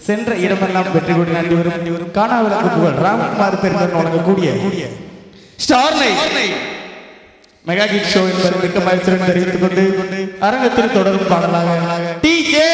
சென்ற இடமெல்லாம் வெற்றி கொடி நாட்டி வரும் காணாவிளக்கு புகழ் ராம்குமார் பெருமன் வழங்கக்கூடிய star night mega kid show என்பதை மிக்க மகிழ்ச்சியுடன் தெரிவித்துக் கொண்டு அரங்கத்தில் தொடரும் பாடலாக டிஜே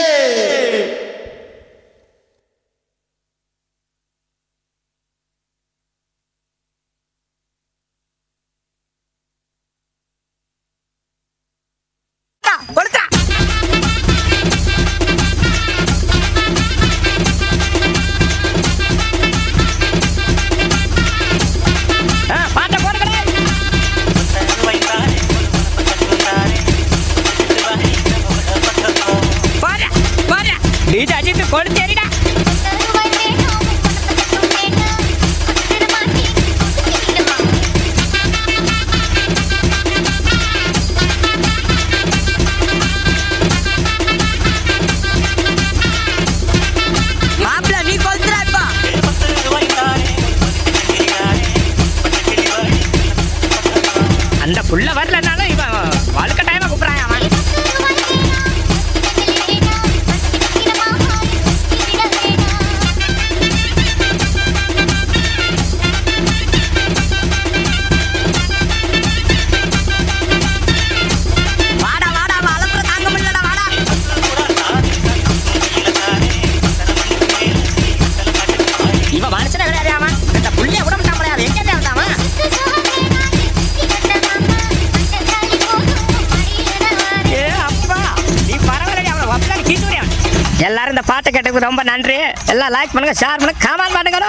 எல்லாரும் இந்த பாட்டை கேட்டதுக்கு ரொம்ப நன்றி. எல்லாம் லைக் பண்ணுங்க, ஷேர் பண்ணுங்க, கமெண்ட் பண்ணுங்க.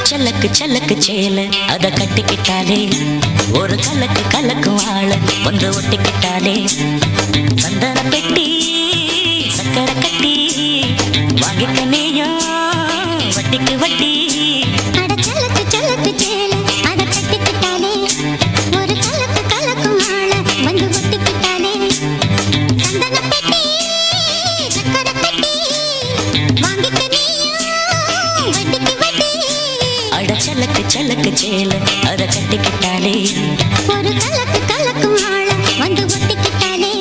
சல்லக்கு சல்லக்கு சேல அத கட்டிக்கிட்டாலே ஒரு கலக்கு கலக்கும் ஆள வந்து ஒட்டிக்கிட்டாலே சந்தன பெட்டி சக்கரை கட்டி வாங்கிக்க நீயும் வட்டிக்கு வட்டி அட சல்லக்கு சல்லக்கு சேல அத கட்டிக்கிட்டாலே ஒரு கலக்கு கலக்கும் ஆள வந்து ஒட்டிக்கிட்டாலே சந்தன பெட்டி சக்கரை கட்டி வாங்கிக்க நீயும் வட்டிக்கு வட்டி அட சல்லக்கு சல்லக்கு சேல அத கட்டிக்கிட்டாலே ஒரு கலக்கு கலக்கும் ஆள வந்து ஒட்டிக்கிட்டாலே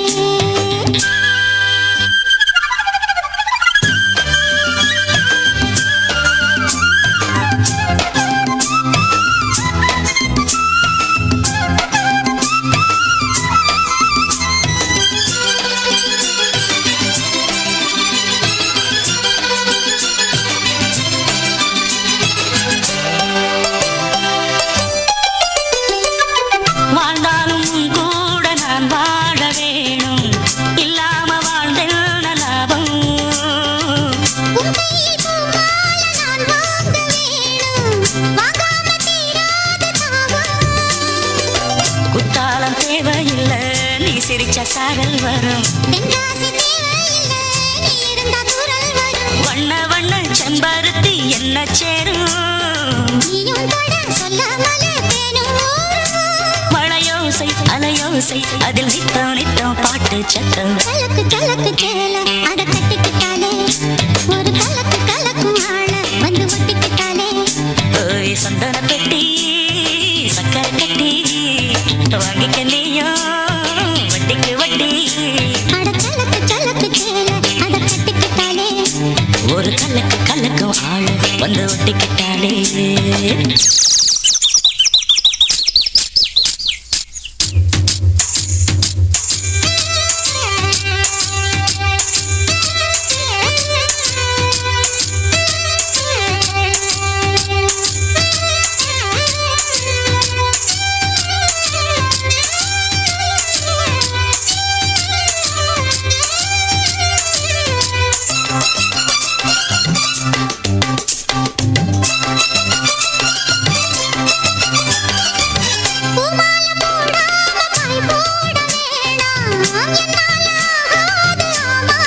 வாழ்ந்தாலும் கூட நான் வாழ வேணும் இல்லாம வாழ்ந்தென்ன லாபம் உன்கையில் பூமால நான் வாங்க வேணும் வாங்காம தீராத தாகம் குத்தாலம் தேவையில்லை நீ சிரிச்ச சாரல் வரும் தென்காசி தேவையில்லை நீ இருந்தா குரல் வரும் வண்ண வண்ண செம்பருத்தி என்ன சேரும் நீயும் தொட சொல்லாமலே தேனும் ஊறும் மழையோசை அலையோசை அதில் நித்தம் நித்தம் பாட்டு சத்தம் கலக்கு கலக்கு சேல அத கட்டிக்கிட்டாலே ஒரு கலக்கு கலக்கும் ஆள வந்து ஒட்டிக்கிட்டாலே ஓய் சந்தன பெட்டி சக்கரை கட்டி வாங்கிக்க நீயும் வட்டிக்கு வட்டி அட கலக்கு கலக்கு சேல அத கட்டிக்கிட்டாலே ஒரு கலக்கு கலக்கும் ஆளு வந்து ஒட்டிக்கிட்டாலே பூமால போடாம பாய் போட வேணாம் என்னால ஆகாது ஆமா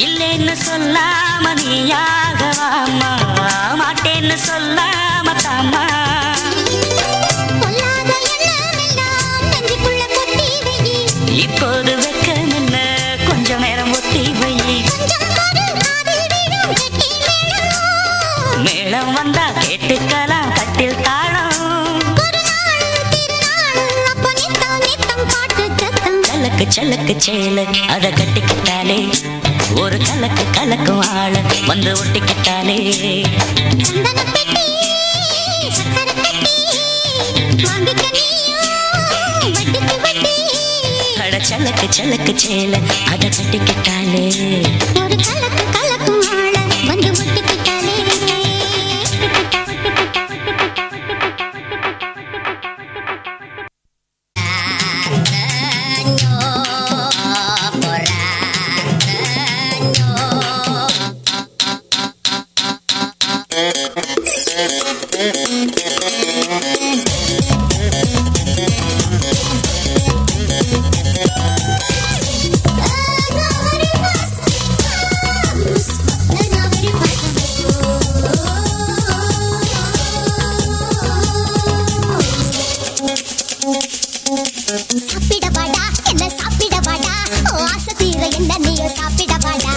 இல்லைன்னு சொல்லாம நீயாகவாமா மாட்டேன்னு சொல்லாம தாமா பொல்லாத எண்ணமெல்லாம் நெஞ்சுக்குள்ள கொட்டி வை இப்போது வெக்கம் என்ன கொஞ்ச நேரம் ஒத்தி வை கொஞ்சம் பாரு காதில் விழும் கெட்டி மேளம் மேளம் வந்தா கேட்டுக்கலாம் கட்டில் தாளம் ஒரு நாள் திருநாள் அப்போ நித்தம் நித்தம் பாட்டு சத்தம் கலக்கு சலக்கு சேல அத கட்டிக்கிட்டாலே ஒரு கலக்கு கலக்கும் ஆள வந்து ஒட்டிக்கிட்டாலே சந்தன பெட்டி சக்கரை கட்டி வாங்கிக்க நீயும் வட்டிக்கு வட்டி அட சலக்கு சலக்கு சேல அத கட்டிக்கிட்டாலே ஒரு கலக்கு கலக்கும் ஆள வந்து ஒட்டிக்கிட்டாலே சாப்பிடவாடா என்ன சாப்பிடவாடா ஆசை தீர என்ன நீயோ சாப்பிடவாடா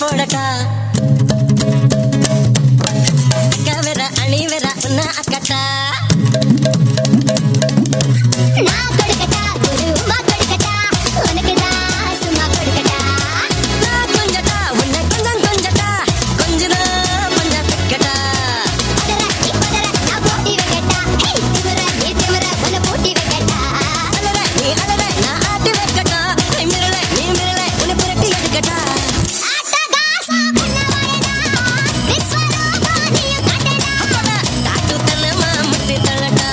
போடட்டா கவர அணி வேற உன்ன அக்கட்டா நான் கொடுக்கட்டா குருமா கொடுக்கட்டா உனக்குதான் சும்மா கொடுக்கட்டா நான் கொஞ்சட்டா உன்னை கொஞ்சம் கொஞ்சட்டா கொஞ்சனா கொஞ்சம் பிக்கட்டா நான் போட்டி வைக்கட்டா நீ திமிர உன்னை போட்டி வைக்கட்டா அலற நீ அலற நான் ஆட்டி வைக்கட்டா நீ மிரள உன்னை புரட்டி எடுக்கட்டா ஆட்டகாசா பண்ணவரடா விஸ்வரூபா நீயும் கட்டடா காட்டு தன்னமா முட்டி தள்ளட்டா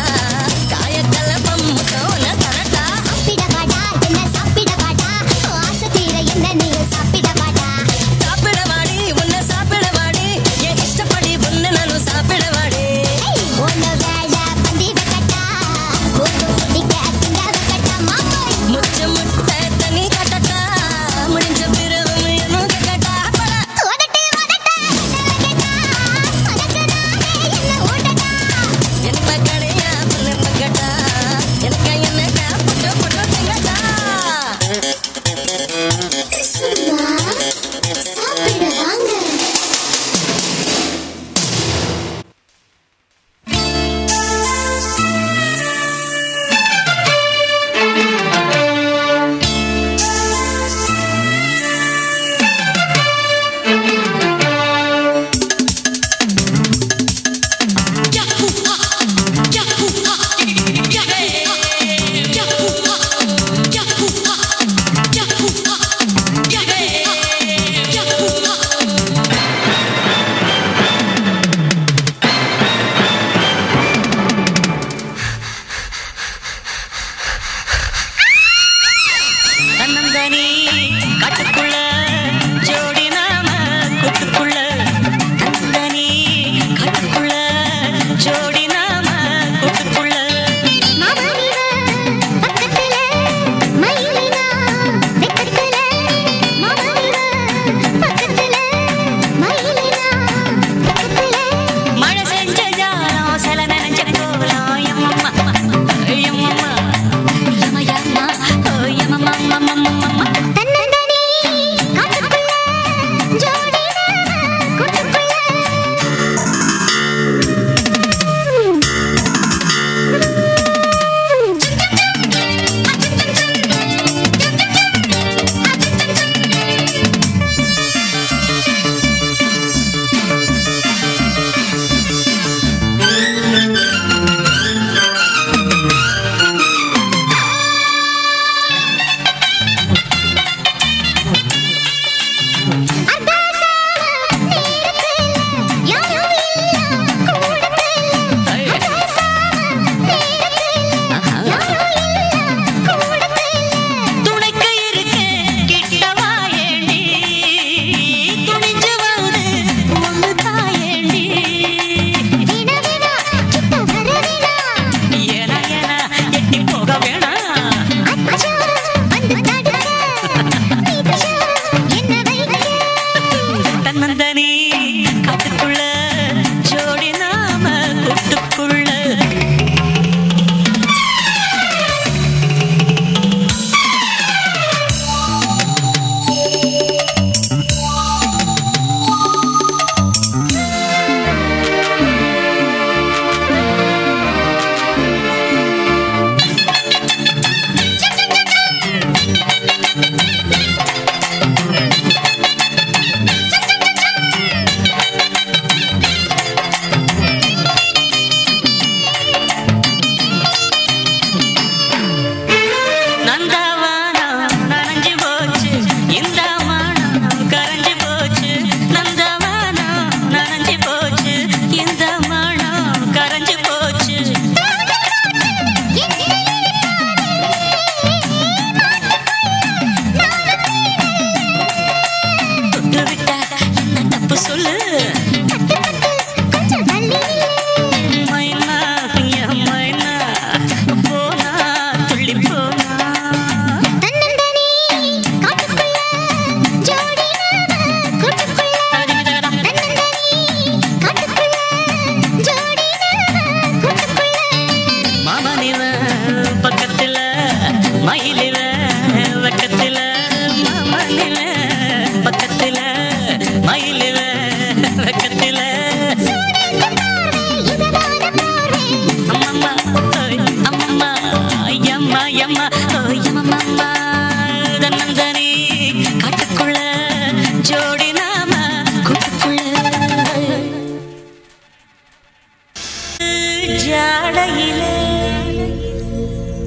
சாலையிலே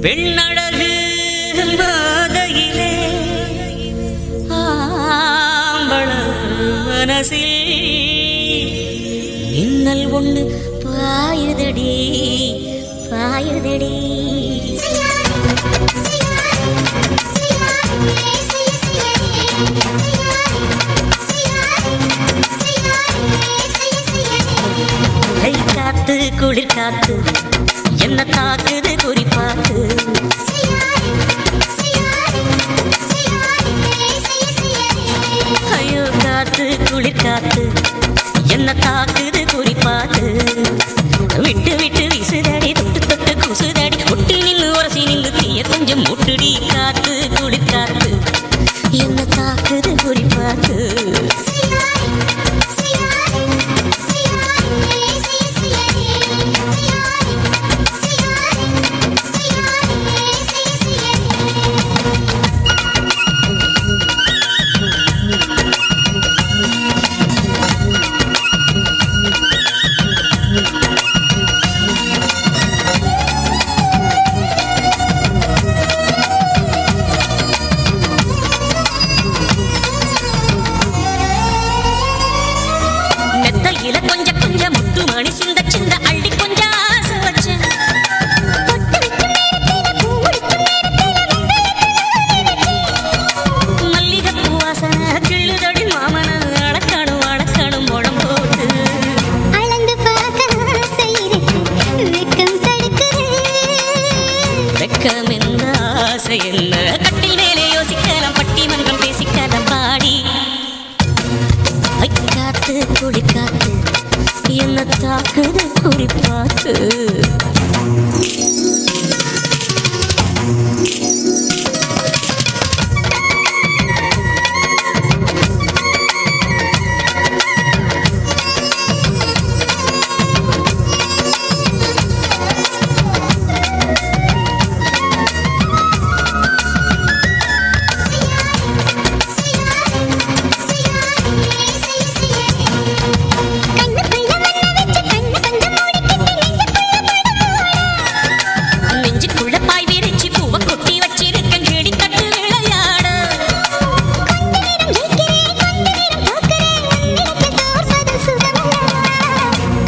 பெண்ணழகு பாதையிலே ஆம்பள மனசில் மின்னல் ஒண்ணு பாயுதடி பாயுதடி கை காத்து குளிர் காத்து என்ன தாக்குது குறிப்பாத்து ஐயோ காத்து குளிர் காத்து என்ன தாக்குது குறிப்பாத்து விட்டு விட்டு விசுதடி தொட்டு தொட்டு குசுதடி ஒட்டி நின்று உரசி நின்று தீய கொஞ்சம் முட்டுடி காத்து குளிர் காத்து என்ன தாக்குது குறிப்பாத்து கொஞ்சம் கொஞ்சம் முத்து மணி சிந்த சிந்த அள்ளி கொஞ்சம் ஆசை வச்சேன் மல்லிகைப்பூ வாசனை கிள்ளுதடி மாமன அடக்கணும் அடக்கணும் முடம் போட்டு அளந்து பார்க்க வெக்கம் தடுக்குது வெக்கம் என்ன ஆசை என்ன கட்டில் மேலே யோசிக்கலாம் பட்டிமன்றம் பேசிக்கலாம் பாடி காத்து குடி காத்து என்ன தாக்குது குறிப்பாத்து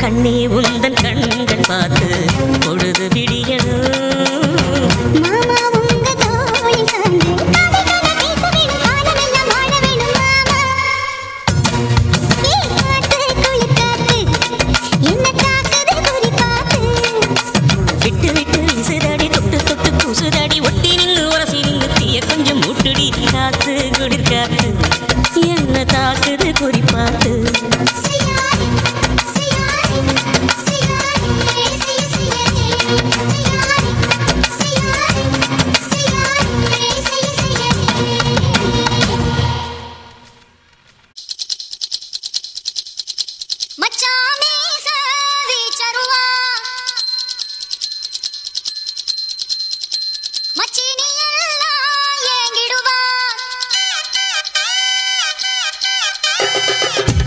கண்ணே உந்தன் கண்கள் பார்த்து பொழுது விடியணும் மாமா உங்க தோளில் சார்ந்து பேச வேணும் காலமெல்லாம் வாழ வேணும் மாமா காத்து குளிர் காத்து என்ன தாக்குது குறிப்பாத்து விட்டு விட்டு விசுதடி தொட்டு தொட்டு குசுதடி ஒட்டி நின்று உரசி நின்று தீய கொஞ்சம் முட்டுடி காத்து குளிர் காத்து என்ன தாக்குது குறிப்பாத்து மச்சாமே சாவி சருவா மச்சினி எல்லாம் ஏங்கிடுவா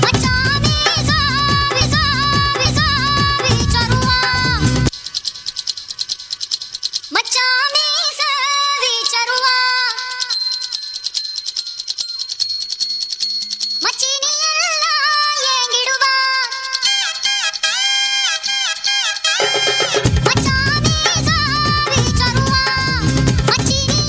மச்சாமே சாவி சாவி சாவி சருவா மச்சாமே சாவி சருவா மச்சினி எல்லாம் ஏங்கிடுவா மச்சாமே சாவி சருவா மச்சினி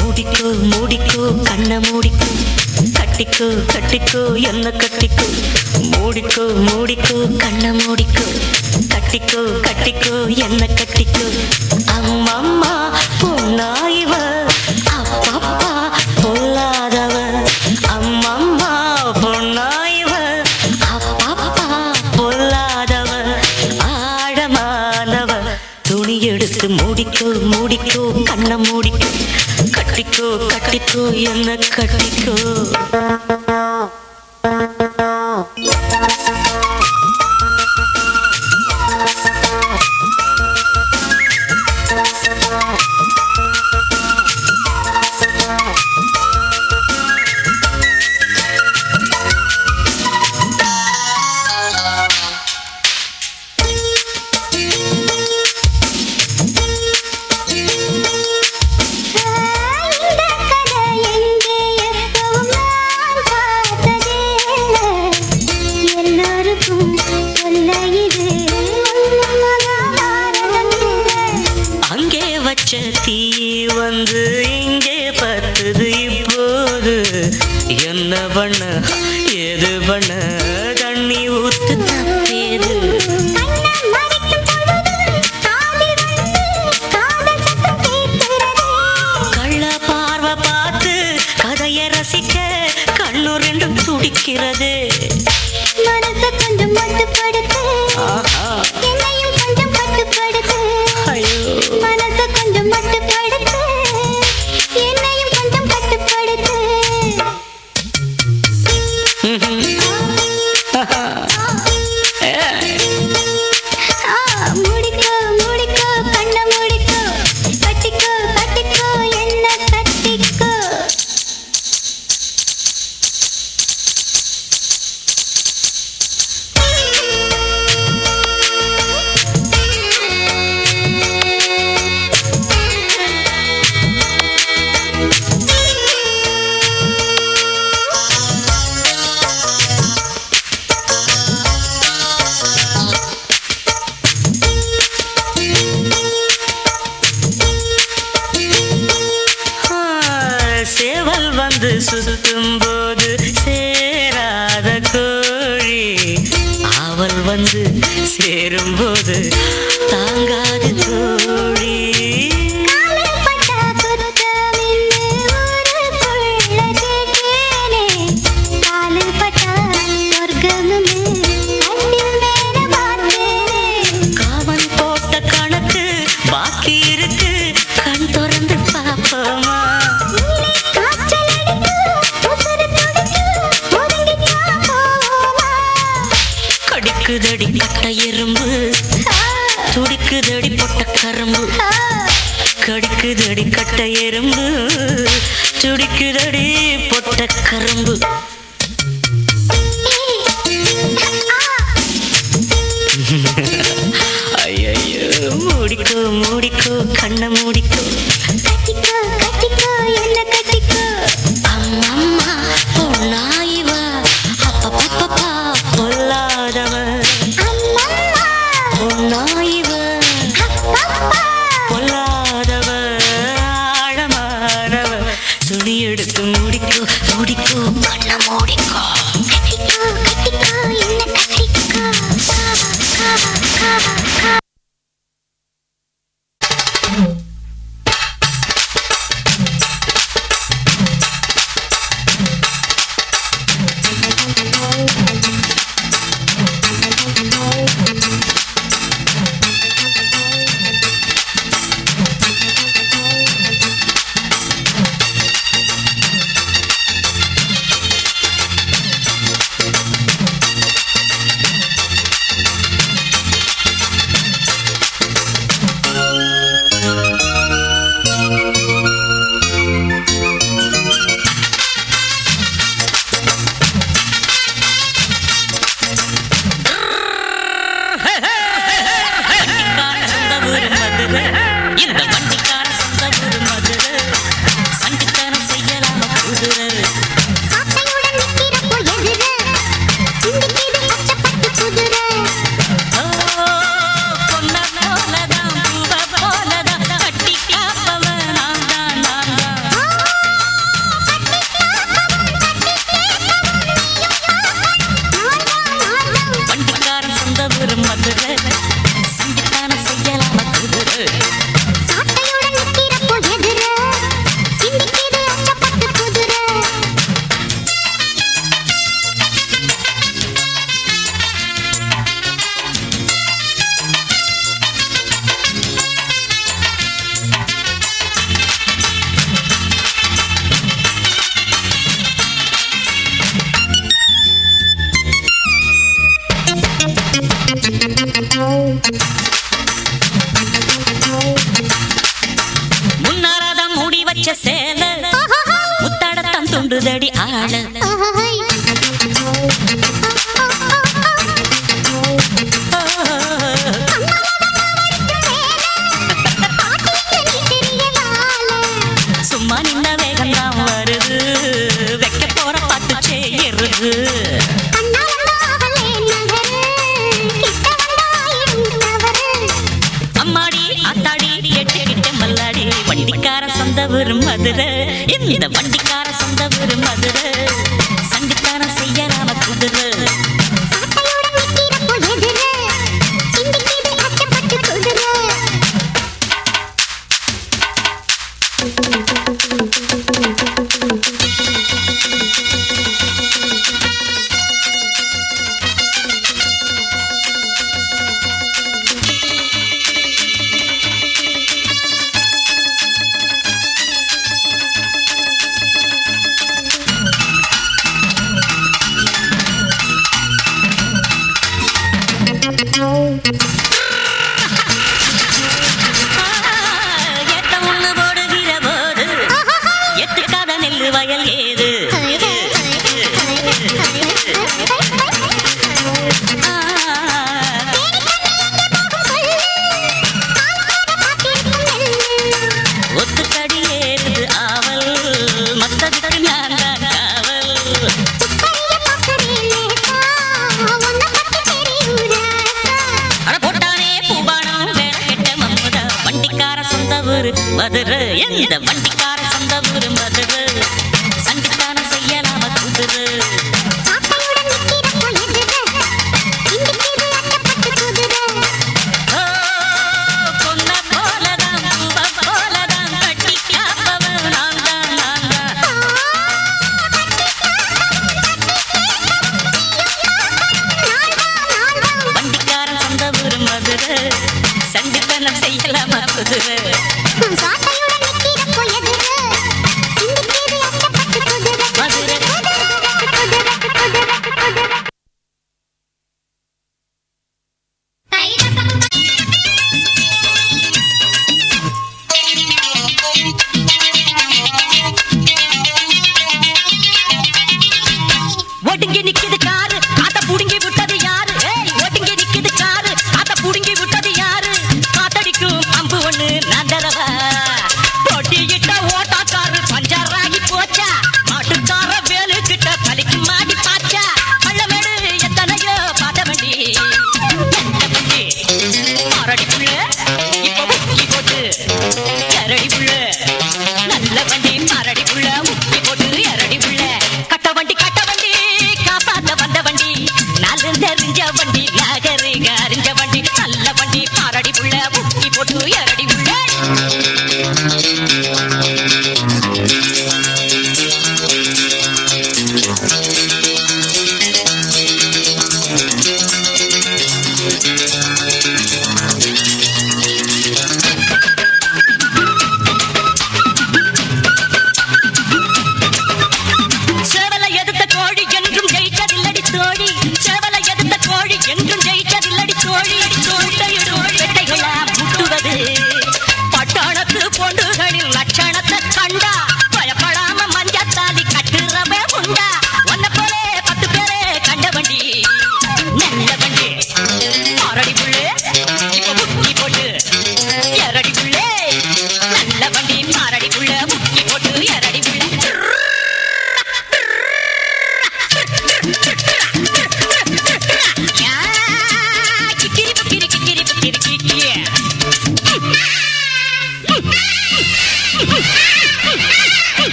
மூடிக்கோ மூடிக்கோ கண்ண மூடிக்கோ கட்டிக்கோ கட்டிக்கோ என்ன கட்டிக்கோ மூடிக்கோ மூடிக்கோ கண்ண மூடிக்கோ கட்டிக்கோ கட்டிக்கோ என்ன கட்டிக்கோ அம்மம்மா பொன்னாயிவ அப்பப்பா பொல்லாதவ அம்மம்மா பொன்னாயிவ அப்பப்பா பொல்லாதவ ஆழமானவ துணி எடுத்து மூடிக்கோ மூடிக்கோ கண்ண மூடிக்கோ கட்டிக்கோ கட்டிக்கோ என்ன கட்டிக்கோ தீ வந்து இங்கே பத்துது இப்போது என்ன பண்ண ஏது பண்ண தண்ணி ஊத்து தப்பேது கள்ள பார்வை பார்த்து கதையை ரசிக்க கண்ணு ரெண்டும் துடிக்கிறது மனச கொஞ்சம் மட்டுப்படுத்து என்னையும் கொஞ்சம் கட்டுப்படுத்து மனச கொஞ்சம் மட்டுப்படுத்து என்னையும் கொஞ்சம் கட்டுப்படுத்து மூடிக்கோ மூடிக்கோ கண்ண மூடிக்கோ கட்டிக்கோ கட்டிக்கோ என்ன கட்டிக்கோ சேவல் வந்து சுத்தும் போது சேராத கோழி அவள் வந்து சேரும் போது தாங்காது தோழி காமன் போட்ட கணக்கு பாக்கி இருக்கு கண் திறந்து பாப்போமா கடிக்குதடி கட்ட எறும்பு துடிக்குதடி பொட்ட கரும்பு கடிக்குதடி கட்ட எறும்பு துடிக்குதடி பொட்ட கரும்பு ஐயோ மூடிக்கோ மூடிக்கோ கண்ண மூடிக்கோ கட்டிக்கோ கட்டிக்கோ என்ன கட்டிக்கோ அம்மம்மா பொன்னாயிவ அப்பப்பப்பா பொல்லாதவ அம்மம்மா பொன்னாயிவ அப்பப்பா பொல்லாதவ ஆழமானவ துணி எடுத்து மூடிக்கோ மூடிக்கோ கண்ண தோன்றுதடி ஆள சும்மா நின்ன வேகம் தான் வருது வைக்க போற பாட்டு செய்யறது அம்மாடி அத்தாடி கேட்டுக்கிட்ட மல்லாடி வண்டிக்கார சொந்த ஊரு மதுரை இந்த வண்டிக்கார சொந்த ஊரு மதுரை சண்டிக்கார செய்யலாம குதிரை வயல் ஏது ஒத்துக்கடி ஏறுது ஆவல் மத்ததுக்கு நான் தான் காவல் அட போட்டானே பூபானம் வேற கெட்ட மம்முதா வண்டிக்கார சொந்த ஊரு மதுரை எந்த வண்டிக்கார சொந்த ஊரு மதுரை சண்டிக்கான செய்யலாம குதிரை பொன்ன போலதான் பூவ போலதான் கட்டி காப்பவன் நான் தான் நான் தான் வண்டிக்காரன் சொந்த ஊரு மதுரை சண்டித்தனம் செய்யலாம குதிரை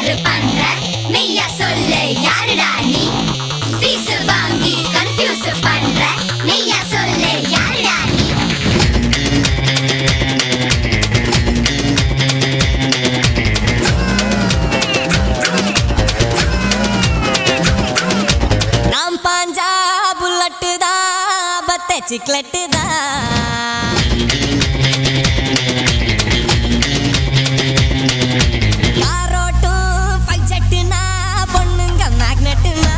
பேஜாரு பண்ற மெய்யா சொல்லு யாருடா நீ ஃபீஸ் வாங்கி கன்ஃபியூஸ் பண்ற மெய்யா சொல்லு யாருடா நீ நாம் பாஞ்சா புல்லட்டு தான் பத்த சிக்லெட்டு தான் காரோட்டும் பஞ்சட்டுனா பொண்ணுங்க மேக்னெட்டுனா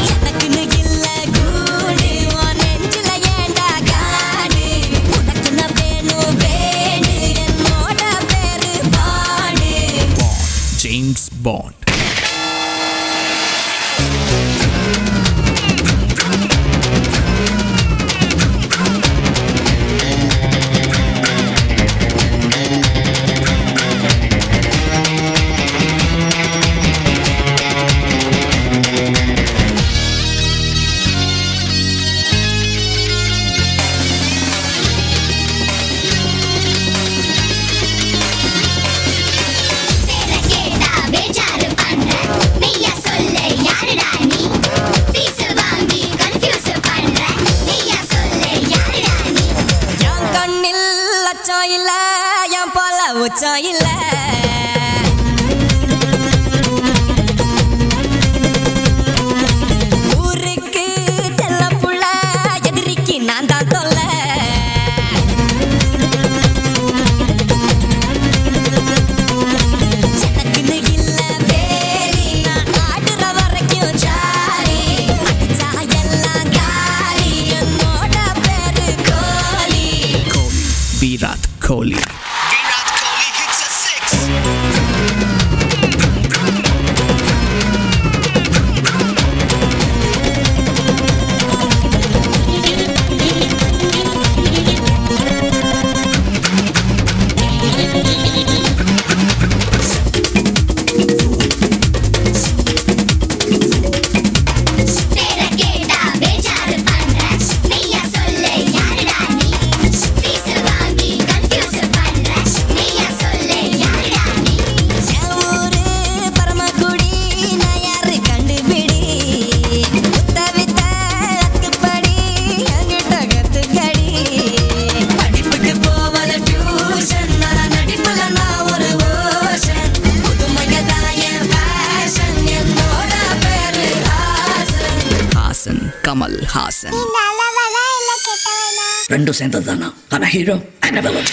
எனக்குன்னு இல்ல கூடு உன் நெஞ்சில ஏண்டா காடு உனக்குன்னு வேணும் வேணு என்னோட பேரு பாடு James Bond. பேர கேட்டா பேஜாரு பண்ற மெய்யா சொல்லு யாருடா நீ ஃபீஸ் வாங்கி கன்ஃபியூஸ் பண்ற மெய்யா சொல்லு யாருடா நீ என் கண்ணில் லட்சம் இல்ல என் போல உச்சம் இல்ல ஊருக்கு செல்ல புள்ள எதிரிக்கு நான் தான் தொல்ல எனக்குன்னு இல்ல வேலி நான் ஆடுற வரைக்கும் ஜாலி அடிச்சா எல்லாம் காலி என்னோட பேரு கோலி Virat Kohli. Virat Kohli hits a six. பேர கேட்டா பேஜாரு பண்ற மெய்யா சொல்லு யாருடா நீ ஃபீஸ் வாங்கி கன்ஃபியூஸ் பண்ற மெய்யா சொல்லு யாருடா நீ என் ஊரு பரமக்குடி நான் யாரு கண்டுபிடி புத்த வித்த அக்குப்படி என்கிட்ட கத்துக்கடி படிப்புக்கு போவல டியூஷன் நான் நடிப்புல நான் ஒரு ஓஷன் புதுமையதான் என் ஃபேஷன் என்னோட பேரு ஹாசன் Hassan Kamal Hassan. நல்லவனா இல்ல கெட்டவனா ரெண்டும் சேர்ந்தது தானா ஆனா ஹீரோ அண்ட் வில்லன்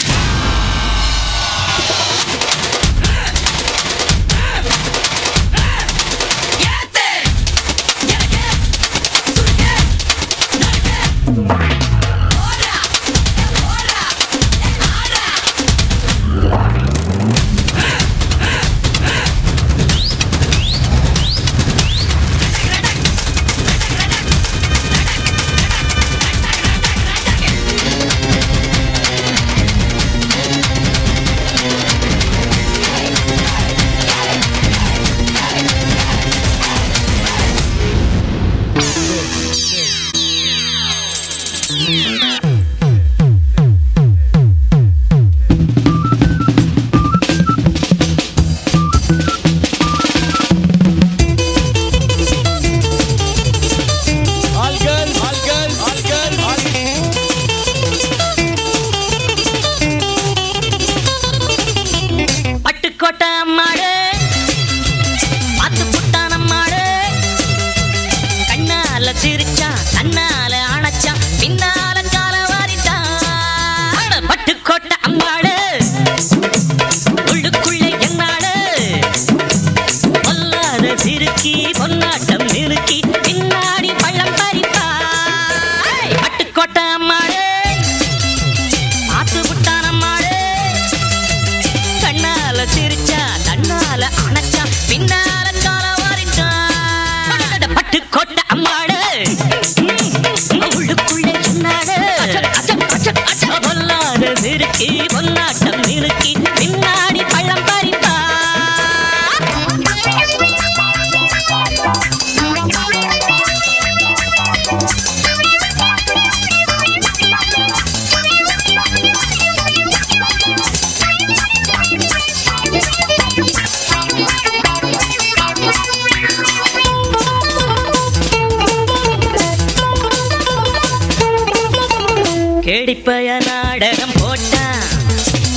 கேடிப்பய நாடகம் போட்டான்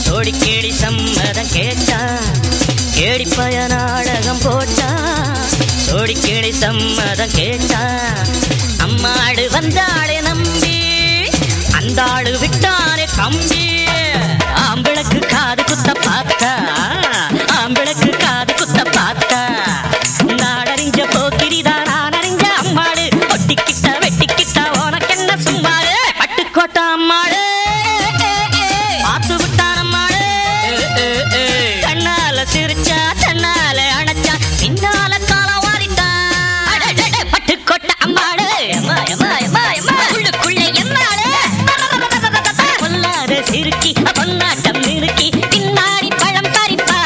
சோடி கேடி சம்மதம் கேட்டான் கேடிப்பய நாடகம் போட்டான் சோடி கேடி சம்மதம் கேட்டான் அம்மாடு வந்தாளே நம்பி அந்த ஆளு விட்டானே கம்பி ஆம்பிளக்கு காது குத்த பார்த்தா ஆம்பிளக்கு காது குத்த பார்த்தா நாடறிஞ்ச போக்கிரிதான் நான் அறிஞ்ச அம்மாடு ஒட்டிக்கிட்ட வெட்டிக்கிட்ட உனக்கு என்ன சும்மாடு பட்டுக்கோட்டை அம்மாடு பார்த்து விட்டான் அம்மாடு கண்ணால சிரிச்சா தன்னால அணைச்சா பின்னால கால வாரிட்டான் பட்டுக்கோட்டை அம்மாடு உள்ளுக்குள்ளே என்னாடு பொல்லாத சிறுக்கி பொன்னாட்டம் நிறுக்கி பின்னாடி பழம் பறிப்பா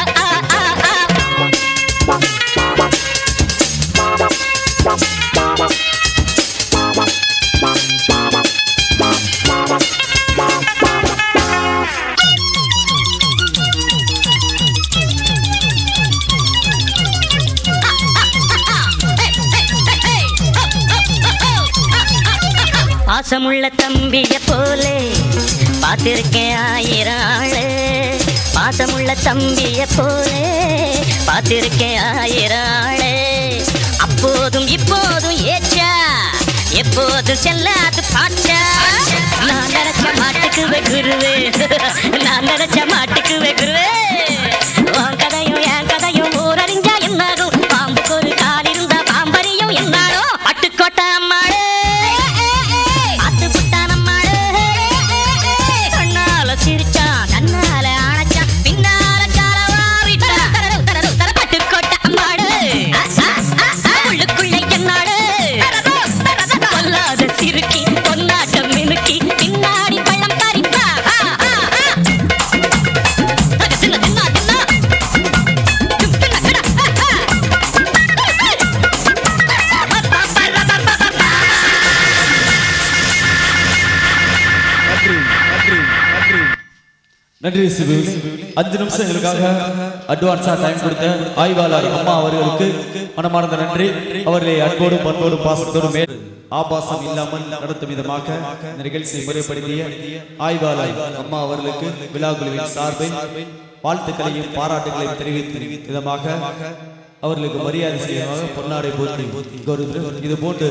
பாசமுள்ள தம்பிய போலே பார்த்திருக்கேன் ஆயிரம் ஆளு பாசமுள்ள தம்பிய போலே பார்த்திருக்கேன் ஆயிரம் ஆளு அப்போதும் இப்போதும் ஏச்சா எப்போதும் செல்லாது பாச்சா நான் நினைச்ச மாட்டுக்கு வெகுருவே நான் நினைச்ச மாட்டுக்கு வெகுருவே உன் கதையும் என் கதையும் ஊரறிஞ்சா என்னாகும் பாம்புக்கு ஒரு கால் இருந்தா பாம்பறியும் என்னாலும் பட்டுக்கோட்டை அம்மாடு சிரிச்சா தன்னால அணைச்சா பின்னால காலவாவிட்டா பட்டுக்கோட்டை அம்மாடு உள்ளுக்குள்ளே என்னாடு பொல்லாத சிறுக்கி பொன்னாட்டம் மினுக்கி பின்னாடி பழம் பறிப்பா நன்றி சிவு. 5 நிமிஷம் எங்களுக்காக அட்வான்ஸா டைம் கொடுத்த ஆய்வாளர் அம்மா அவர்களுக்கு மனமார்ந்த நன்றி. அவர்களை அன்போடும் பண்போடும் பாசத்தோடும் ஆபாசம் இல்லாமல் நடத்தும் விதமாக இந்த நிகழ்ச்சியை முறைப்படுத்திய ஆய்வாளர் அம்மா அவர்களுக்கு விழா குழுவின் சார்பில் வாழ்த்துக்களையும் பாராட்டுகளையும் தெரிவிக்கும் விதமாக அவர்களுக்கு மரியாதை செய்வதாக பொன்னாடை போற்றி இது போன்று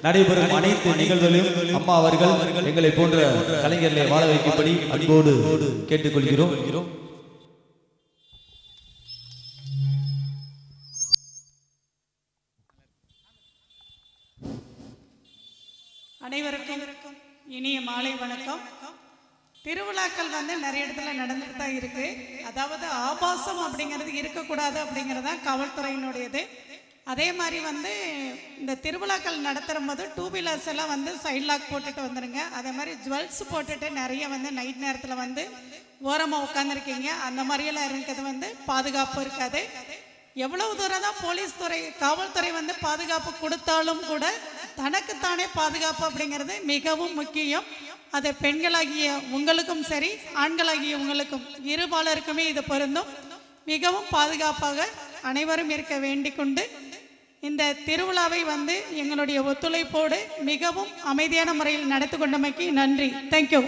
நடைபெறும் அனைத்து நிகழ்வுகளையும் அம்மா அவர்கள் எங்களை போன்ற கலைஞர்களை வாழ வைக்கும்படி அன்போடு கேட்டுக்கொள்கிறோம். அனைவருக்கும் இனிய மாலை வணக்கம். திருவிழாக்கள் நிறைய இடத்துல நடந்துட்டு தான் இருக்கு. அதாவது ஆபாசம் அப்படிங்கிறது இருக்கக்கூடாது அப்படிங்கிறது தான் காவல்துறையினுடையது. அதே மாதிரி இந்த திருவிழாக்கள் நடத்துகிற போது 2 வீலர்ஸ் எல்லாம் சைட் லாக் போட்டுட்டு வந்துடுங்க. அதே மாதிரி ஜுவல்ஸ் போட்டுட்டு நிறைய நைட் நேரத்தில் ஓரமாக உட்காந்துருக்கீங்க. அந்த மாதிரியெல்லாம் இருக்கிறது பாதுகாப்பு இருக்காது. எவ்வளவு தூரம் தான் போலீஸ் துறை காவல்துறை பாதுகாப்பு கொடுத்தாலும் கூட தனக்குத்தானே பாதுகாப்பு அப்படிங்கிறது மிகவும் முக்கியம். அது பெண்களாகிய உங்களுக்கும் சரி ஆண்களாகிய உங்களுக்கும் இருபாலருக்குமே இது பொருந்தும். மிகவும் பாதுகாப்பாக அனைவரும் இருக்க வேண்டிக் கொண்டு இந்த திருவிழாவை எங்களுடைய ஒத்துழைப்போடு மிகவும் அமைதியான முறையில் நடத்தி கொண்டமைக்கு நன்றி. தேங்க்யூ.